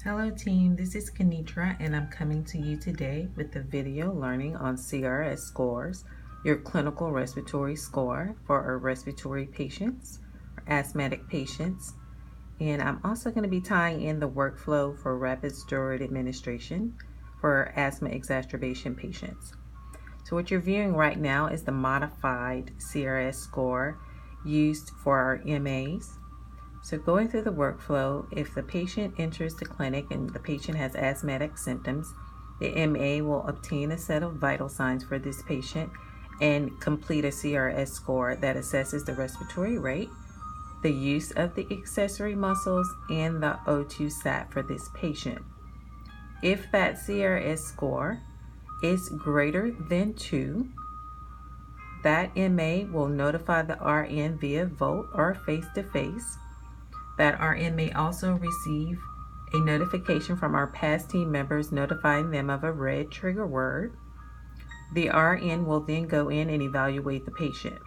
Hello team, this is Kenitra and I'm coming to you today with a video learning on CRS scores, your clinical respiratory score for our respiratory patients, or asthmatic patients. And I'm also going to be tying in the workflow for rapid steroid administration for asthma exacerbation patients. So what you're viewing right now is the modified CRS score used for our MAs. So going through the workflow, if the patient enters the clinic and the patient has asthmatic symptoms, the MA will obtain a set of vital signs for this patient and complete a CRS score that assesses the respiratory rate, the use of the accessory muscles, and the O2 sat for this patient. If that CRS score is greater than 2, that MA will notify the RN via Volt or face-to-face. That RN may also receive a notification from our past team members notifying them of a red trigger word. The RN will then go in and evaluate the patient.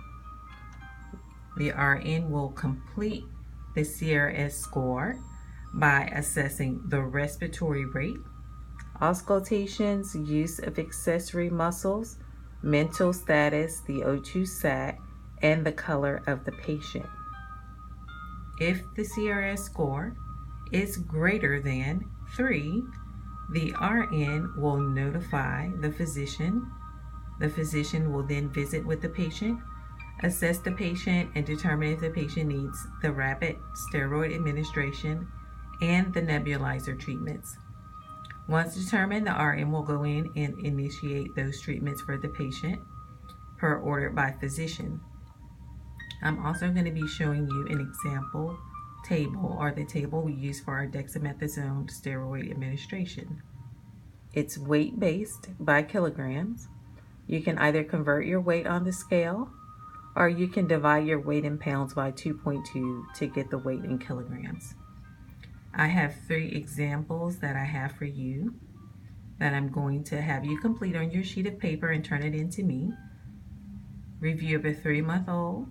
The RN will complete the CRS score by assessing the respiratory rate, auscultations, use of accessory muscles, mental status, the O2 sat, and the color of the patient. If the CRS score is greater than 3, the RN will notify the physician. The physician will then visit with the patient, assess the patient, and determine if the patient needs the rapid steroid administration and the nebulizer treatments. Once determined, the RN will go in and initiate those treatments for the patient per ordered by physician. I'm also going to be showing you an example table, or the table we use for our dexamethasone steroid administration. It's weight-based by kilograms. You can either convert your weight on the scale, or you can divide your weight in pounds by 2.2 to get the weight in kilograms. I have 3 examples that I have for you that I'm going to have you complete on your sheet of paper and turn it in to me. Review of a 3-month-old,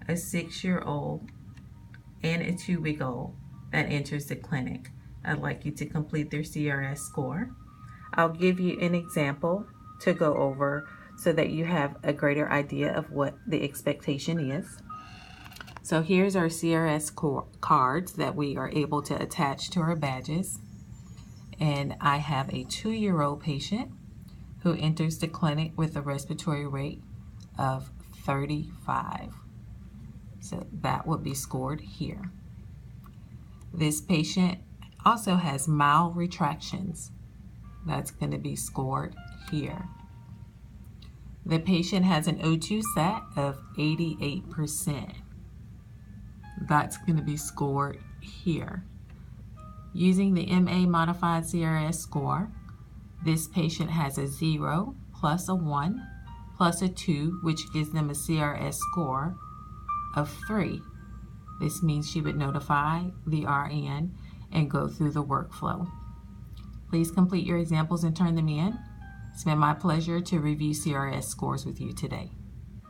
a 6-year-old, and a 2-week-old that enters the clinic. I'd like you to complete their CRS score. I'll give you an example to go over so that you have a greater idea of what the expectation is. So here's our CRS cards that we are able to attach to our badges. And I have a 2-year-old patient who enters the clinic with a respiratory rate of 35. So that would be scored here. This patient also has mild retractions. That's going to be scored here. The patient has an O2 sat of 88%. That's going to be scored here. Using the MA modified CRS score, this patient has a 0 plus a 1 plus a 2, which gives them a CRS score of 3. This means she would notify the RN and go through the workflow. Please complete your examples and turn them in. It's been my pleasure to review CRS scores with you today.